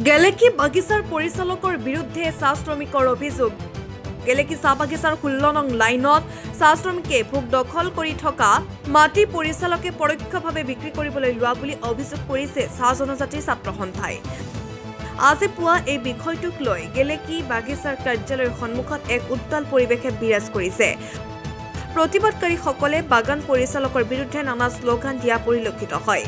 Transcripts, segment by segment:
গেলেকি বাগিচাৰ পৰিচালকৰ বিৰুদ্ধে চাহ শ্ৰমিকৰ অভিযোগ। গেলেকি চাহ বাগিচাৰ 16 নং লাইনত চাহ শ্ৰমিকে ভোগ দখল কৰি থকা মাটি পৰিচালকে পৰোক্ষভাৱে বিক্ৰী কৰিবলৈ লোৱা বুলি অভিযোগ কৰিছে চাহ জনজাতিৰ ছাত্ৰ সন্থাই। আজি পুৱা এই বিষয়টোক লৈ গেলেকি বাগিচাৰ কাৰ্যালয়ৰ সন্মুখত এক উত্তাল পৰিৱেশে বিৰাজ কৰিছে। প্ৰতিবাদকাৰীসকলে বাগান পৰিচালকৰ বিৰুদ্ধে নানা শ্লোগান দিয়া পৰিলক্ষিত হয়।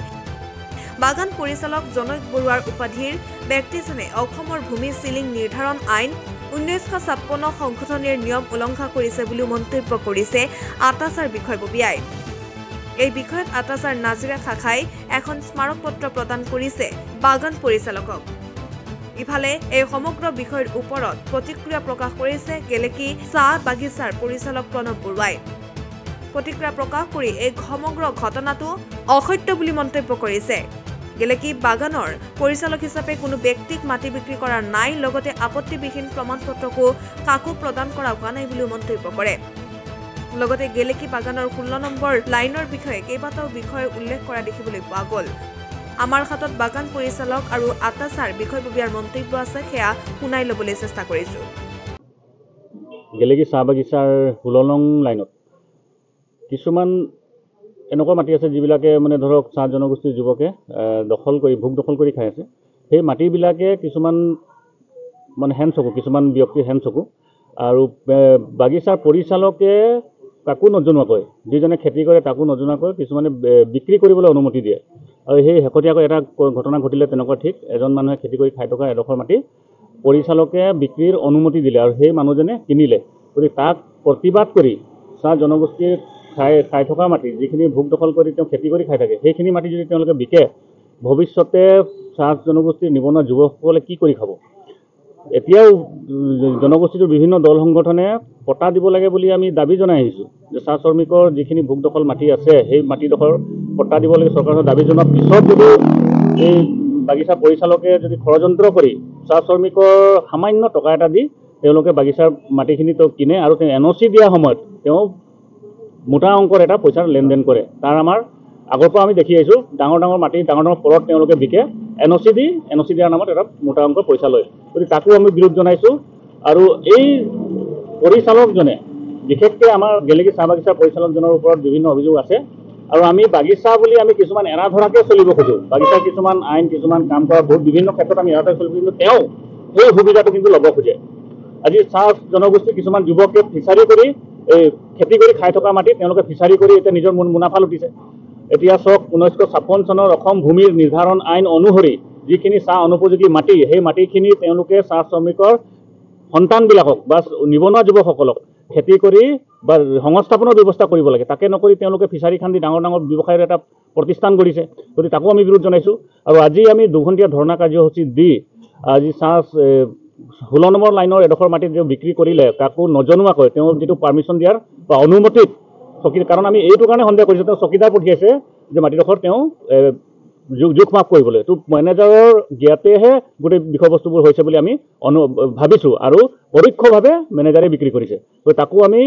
বাগান পৰিচালক জনক বৰুৱাৰ উপাধিৰ ব্যক্তিজনে অসমৰ ভূমি চিলিং নিৰ্ধাৰণ আইন 1956 সংশোধনীৰ নিয়ম উলংঘা কৰিছে বুলি মন্তব্য কৰিছে আটাচাৰ বিষয়ববীয়াই। এই বিষয়ত আটাচাৰ নাজিৰা শাখাই এখন স্মাৰক পত্ৰ প্ৰদান কৰিছে বাগান পৰিচালকক। ইফালে এই সমগ্ৰ বিষয়ৰ ওপৰত প্ৰতিক্ৰিয়া প্ৰকাশ কৰিছে গেলেকি চাহ বাগিচাৰ পৰিচালক প্ৰণৱ বৰুৱাই। প্ৰতিক্ৰিয়া প্ৰকাশ কৰি এই সমগ্ৰ ঘটনাটো অসত্য বুলি মন্তব্য কৰিছে। গেলেকি বাগানৰ পৰিচালক হিচাপে কোনো ব্যক্তিক মাটি বিক্ৰী কৰা নাই, লগতে আপত্তিবিহীন প্ৰমাণপত্ৰকো কাকো প্ৰদান কৰা হোৱা নাই বুলিও মন্তব্য কৰে। লগতে গেলেকি বাগানৰ 16 নম্বৰ লাইনৰ বিষয়ে কেইবাটাও বিষয় উল্লেখ কৰা দেখিবলৈ পোৱা গ'ল। আমাৰ হাতত বাগান পৰিচালক আৰু আটাচাৰ বিষয়ববীয়াৰ মন্তব্য আছে, সেয়া শুনাই ল'বলৈ চেষ্টা কৰিছোঁ। গেলেকি চাহ বাগিচাৰ 16 নং লাইনত কিছুমান এনেকুৱা মাটি আছে যিবিলাকে মানে ধৰক চাহ জনগোষ্ঠীৰ যুৱকে ভোগ দখল কৰি খাই আছে। সেই মাটিবিলাকে কিছুমান মানে হেনচকু, কিছুমান ব্যক্তিৰ হেনচকু, আৰু বাগিচাৰ পৰিচালকে তাকো নজনোৱাকৈ, যিজনে খেতি কৰে তাকো নজনোৱাকৈ কিছুমানে বিক্ৰী কৰিবলৈ অনুমতি দিয়ে। আৰু সেই শেহতীয়াকৈ এটা ঘটনা ঘটিলে তেনেকুৱা ঠিক, এজন মানুহে খেতি কৰি খাই থকা এডোখৰ মাটি পৰিচালকে বিক্ৰীৰ অনুমতি দিলে আৰু সেই মানুহজনে কিনিলে। গতিকে তাক প্ৰতিবাদ কৰি চাহ জনগোষ্ঠীৰ খাই থকা মাটি, যিখিনি ভোগ দখল কৰি তেওঁ খেতি কৰি খাই থাকে, সেইখিনি মাটি যদি তেওঁলোকে বিকে, ভৱিষ্যতে চাহ জনগোষ্ঠীৰ নিবনুৱা যুৱকসকলে কি কৰি খাব? এতিয়াও জনগোষ্ঠীটোৰ বিভিন্ন দল সংগঠনে পটা দিব লাগে বুলি আমি দাবী জনাই আহিছোঁ যে চাহ শ্ৰমিকৰ যিখিনি ভোগ দখল মাটি আছে সেই মাটিডোখৰ পটা দিব লাগে। চৰকাৰৰ দাবী জনোৱাৰ পিছত যদি এই বাগিচা পৰিচালকে যদি ষড়যন্ত্ৰ কৰি চাহ শ্ৰমিকৰ সামান্য টকা এটা দি তেওঁলোকে বাগিচাৰ মাটিখিনি তেওঁ কিনে আৰু তেওঁ NOC দিয়া সময়ত তেওঁ মোটা অংকৰ এটা পইচাৰ লেনদেন কৰে। তাৰ আমাৰ আগৰ পৰা আমি দেখি আহিছোঁ, ডাঙৰ ডাঙৰ মাটি ডাঙৰ ডাঙৰ প্লট তেওঁলোকে বিকে, NOC দিয়াৰ নামত এটা মোটা অংকৰ পইচা লয়। গতিকে তাকো আমি বিৰোধ জনাইছোঁ। আৰু এই পৰিচালকজনে বিশেষকৈ আমাৰ গেলেকি চাহ বাগিচাৰ পৰিচালকজনৰ ওপৰত বিভিন্ন অভিযোগ আছে। আৰু আমি বাগিচা বুলি আমি কিছুমান এৰা ধৰাকৈ চলিব খোজোঁ, বাগিচাৰ কিছুমান আইন কিছুমান কাম কৰা বহুত বিভিন্ন ক্ষেত্ৰত আমি এৰা ধৰা চলিব, কিন্তু তেওঁ সেই সুবিধাটো কিন্তু ল'ব খোজে। আজি চাহ জনগোষ্ঠীৰ কিছুমান যুৱকে ফিচাৰী কৰি এই খেতি কৰি খাই থকা মাটি তেওঁলোকে ফিচাৰী কৰি এতিয়া নিজৰ মুনাফা লুটিছে। এতিয়া চাওক, 1956 চনৰ অসম ভূমি নিৰ্ধাৰণ আইন অনুসৰি যিখিনি চাহ অনুপযোগী মাটি, সেই মাটিখিনি তেওঁলোকে চাহ শ্ৰমিকৰ সন্তানবিলাকক বা নিবনুৱা যুৱকসকলক খেতি কৰি বা সংস্থাপনৰ ব্যৱস্থা কৰিব লাগে। তাকে নকৰি তেওঁলোকে ফিচাৰী খান্দি ডাঙৰ ডাঙৰ ব্যৱসায়ৰ এটা প্ৰতিষ্ঠান কৰিছে। গতিকে তাকো আমি বিৰোধ জনাইছোঁ। আৰু আজি আমি 2 ঘণ্টীয়া ধৰ্ণা কাৰ্যসূচী দি আজি চাহ 16 নম্বৰ লাইনৰ এডোখৰ মাটি তেওঁ বিক্ৰী কৰিলে, কাকো নজনোৱাকৈ তেওঁ যিটো পাৰ্মিশ্যন দিয়াৰ বা অনুমতিত কাৰণ আমি এইটো কাৰণে সন্দেহ কৰিছোঁ, তেওঁ চকীদাৰ পঠিয়াইছে যে মাটিডোখৰ তেওঁ জোখ মাপ কৰিবলৈ। এইটো মেনেজাৰৰ জ্ঞাতেহে গোটেই বিষয়বস্তুবোৰ হৈছে বুলি আমি ভাবিছোঁ, আৰু পৰোক্ষভাৱে মেনেজাৰে বিক্ৰী কৰিছে। গতিকে তাকো আমি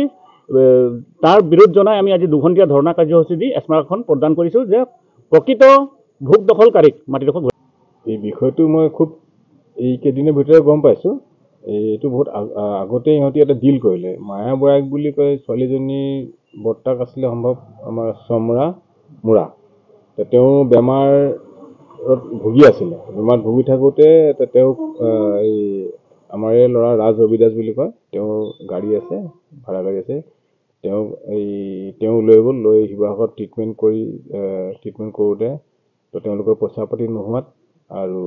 তাৰ বিৰোধ জনাই আমি আজি 2 ঘণ্টীয়া ধৰ্ণা কাৰ্যসূচী দি স্মাৰকখন প্ৰদান কৰিছোঁ যে প্ৰকৃত ভোগ দখলকাৰীক মাটিডোখৰ। এই বিষয়টো মই খুব এইকেইদিনৰ ভিতৰত গম পাইছোঁ। এইটো বহুত আগতে ইহঁতি এটা ডিল কৰিলে। মায়া বৰাক বুলি কয় ছোৱালীজনীৰ বৰ্তাক আছিলে সম্ভৱ আমাৰ চমৰা মুৰা। তেওঁ বেমাৰত ভুগি আছিলে। বেমাৰত ভুগি থাকোঁতে তেওঁক এই আমাৰ এই ল'ৰা ৰাজ ৰবিদাস বুলি কয়, তেওঁৰ গাড়ী আছে, ভাড়া গাড়ী আছে, তেওঁ লৈ গ'ল, লৈ শিৱসাগৰত ট্ৰিটমেণ্ট কৰোঁতে তেওঁলোকৰ পইচা পাতি নোহোৱাত আৰু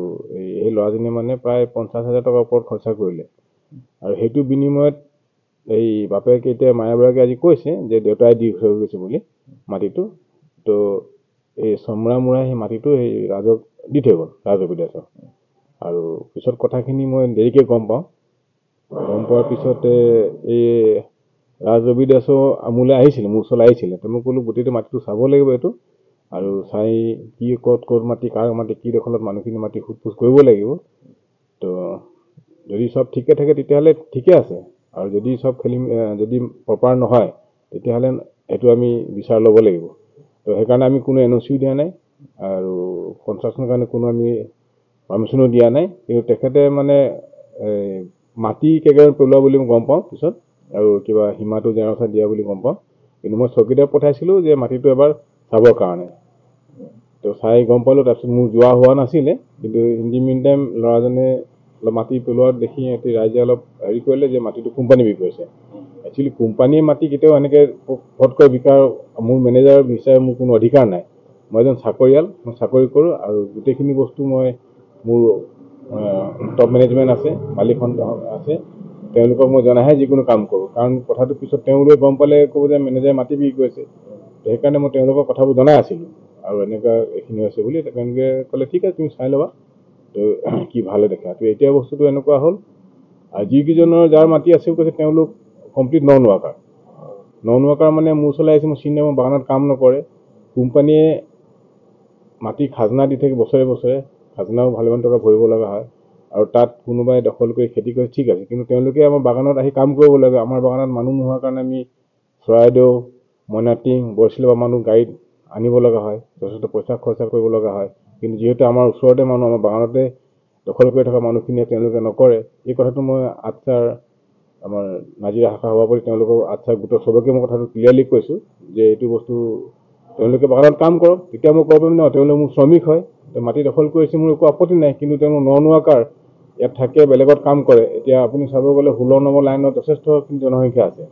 এই ল'ৰাজনীয়ে মানে প্ৰায় 50,000 টকাৰ ওপৰত খৰচা কৰিলে। আৰু সেইটো বিনিময়ত এই বাপেকে এতিয়া মায়া বৰাকে আজি কৈছে যে দেউতাই দি থৈ গৈছে বুলি মাটিটো। তো এই চমৰা মুৰাই সেই মাটিটো সেই ৰাজক দি থৈ গ'ল, ৰাজ ৰবিদাসক। আৰু পিছত কথাখিনি মই দেৰিকৈ গম পাওঁ। গম পোৱাৰ পিছতে এই ৰাজ ৰবিদাসো মোলৈ আহিছিলে, মোৰ ওচৰলৈ আহিছিলে। তো মই ক'লোঁ গোটেইটো মাটিটো চাব লাগিব এইটো, আৰু চাই কি ক'ত মাটি, কাৰ মাটি, কি দখলত মানুহখিনি মাটি সোধ কৰিব লাগিব। তো যদি চব ঠিকে থাকে তেতিয়াহ'লে ঠিকে আছে, আৰু যদি চব যদি প্ৰপাৰ নহয় তেতিয়াহ'লে এইটো আমি বিচাৰ ল'ব লাগিব। তো সেইকাৰণে আমি কোনো NOC দিয়া নাই, আৰু কনষ্ট্ৰাকশ্যনৰ কাৰণে কোনো আমি পাৰ্মিশ্যনো দিয়া নাই, কিন্তু তেখেতে মানে মাটি কেইগৰাকীমান পেলোৱা বুলি মই গম পাওঁ পিছত, আৰু কিবা সীমাটো জেৰচা দিয়া বুলি গম পাওঁ। কিন্তু মই চকীদাৰ পঠাইছিলোঁ যে মাটিটো এবাৰ চাবৰ কাৰণে, তো চাই গম পালোঁ। তাৰপিছত মোৰ যোৱা হোৱা নাছিলে, কিন্তু ইন দি মিন টাইম ল'ৰাজনে অলপ মাটি পেলোৱা দেখি সিহঁতি ৰাইজে অলপ হেৰি কৰিলে যে মাটিটো কোম্পানী বিক্ৰী কৰিছে। একচুৱেলি কোম্পানীয়ে মাটি কেতিয়াও এনেকৈ ফটকৈ বিকাৰ মোৰ মেনেজাৰ বিচাৰে মোৰ কোনো অধিকাৰ নাই। মই এজন চাকৰিয়াল, মই চাকৰি কৰোঁ, আৰু গোটেইখিনি বস্তু মই মোৰ টপ মেনেজমেণ্ট আছে, মালিকখন আছে, তেওঁলোকক মই জনাইহে যিকোনো কাম কৰোঁ। কাৰণ কথাটো পিছত তেওঁলোকে গম পালে ক'ব যে মেনেজাৰে মাটি বিক্ৰী কৰিছে। সেইকাৰণে মই তেওঁলোকক কথাবোৰ জনাই আছিলোঁ, আৰু এনেকুৱা এইখিনি হৈছে বুলি। তেওঁলোকে ক'লে ঠিক আছে তুমি চাই ল'বা, তো কি ভালে দেখা। তো এতিয়া বস্তুটো এনেকুৱা হ'ল, আৰু যিকেইজনৰ যাৰ মাটি আছে কৈছে তেওঁলোক কমপ্লিট নন ৱাৰ্কাৰ মানে মোৰ ওচৰলৈ আহিছে, মই চিনি নাপাওঁ, বাগানত কাম নকৰে। কোম্পানীয়ে মাটি খাজনা দি থাকে বছৰে বছৰে, খাজনাও ভালেমান টকা ভৰিব লগা হয়, আৰু তাত কোনোবাই দখল কৰি খেতি কৰে, ঠিক আছে, কিন্তু তেওঁলোকে আমাৰ বাগানত আহি কাম কৰিব লাগে। আমাৰ বাগানত মানুহ নোহোৱাৰ কাৰণে আমি চৰাইদেউ, মইনাটিং, বৰচিলা মানুহ গাড়ীত আনিব লগা হয়, যথেষ্ট পইচা খৰচা কৰিব লগা হয়। কিন্তু যিহেতু আমাৰ ওচৰতে মানুহ, আমাৰ বাগানতে দখল কৰি থকা মানুহখিনিয়ে তেওঁলোকে নকৰে। এই কথাটো মই আচ্ছাৰ আমাৰ নাজিৰা শাখা সভাপতি তেওঁলোকৰ আচ্ছা গোটৰ চবকে মই কথাটো ক্লিয়াৰলি কৈছোঁ যে এইটো বস্তু তেওঁলোকে বাগানত কাম কৰক। তেতিয়া মই ক'ব পাৰিম ন তেওঁলোক মোৰ শ্ৰমিক হয়, মাটি দখল কৰিছে, মোৰ একো আপত্তি নাই, কিন্তু তেওঁলোক নন ৱাৰ্কাৰ, ইয়াত থাকে, বেলেগত কাম কৰে। এতিয়া আপুনি চাব গ'লে 16 নম্বৰ লাইনত যথেষ্টখিনি জনসংখ্যা আছে,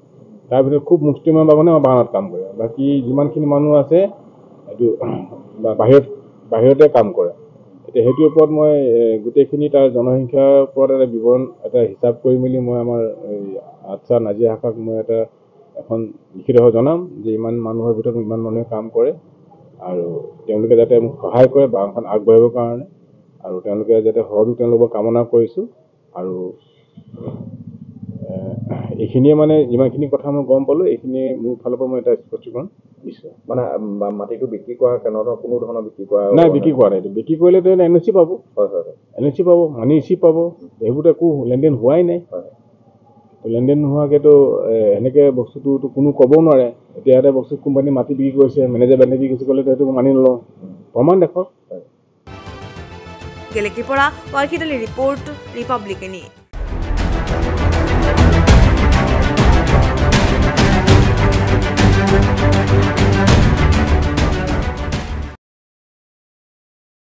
তাৰ ভিতৰত খুব মুষ্টিমেয় বাগানে আমাৰ বাগানত কাম কৰে। বাকী যিমানখিনি মানুহ আছে এইটো বাহিৰতে কাম কৰে। এতিয়া সেইটোৰ ওপৰত মই গোটেইখিনি তাৰ জনসংখ্যাৰ ওপৰত এটা বিৱৰণ, এটা হিচাপ কৰি মেলি মই আমাৰ আচ্ছা নাজিৰা শাখাক মই এখন লিখিতভাৱে জনাম যে ইমান মানুহৰ ভিতৰত ইমান মানুহে কাম কৰে, আৰু তেওঁলোকে যাতে মোক সহায় কৰে বাগানখন আগবাঢ়িবৰ কাৰণে, আৰু তেওঁলোকে যাতে সহযোগ তেওঁলোকক কামনা কৰিছোঁ। আৰু এইখিনিয়ে মানে যিমানখিনি কথা মই গম পালোঁ, এইখিনি মোৰ ফালৰ পৰা মই এটা স্পষ্টীকৰণ দিছোঁ। মানে মাটিটো বিক্ৰী কৰা কেনেধৰণৰ কোনো ধৰণৰ বিক্ৰী কৰা নাই, বিক্ৰী কৰা নাই। বিক্ৰী কৰিলে তেওঁ NOC পাব, NOC পাব, মানি ৰিচিপ্ট পাব, সেইবোৰতো একো লেনদেন হোৱাই নাই। লেনদেন নোহোৱাকৈতো এনেকৈ বস্তুটোতো কোনো ক'বও নোৱাৰে। এতিয়া এটা বস্তু কোম্পানী মাটি বিক্ৰী কৰিছে, মেনেজাৰ বান্ধি বিক্ৰী কৰিছে, ক'লে সেইটো মানি নলওঁ, প্ৰমাণ দেখক। গেলেকীৰ পৰা ৱাহিদ আলী ৰিপৰ্ট, ৰিপাব্লিকানী।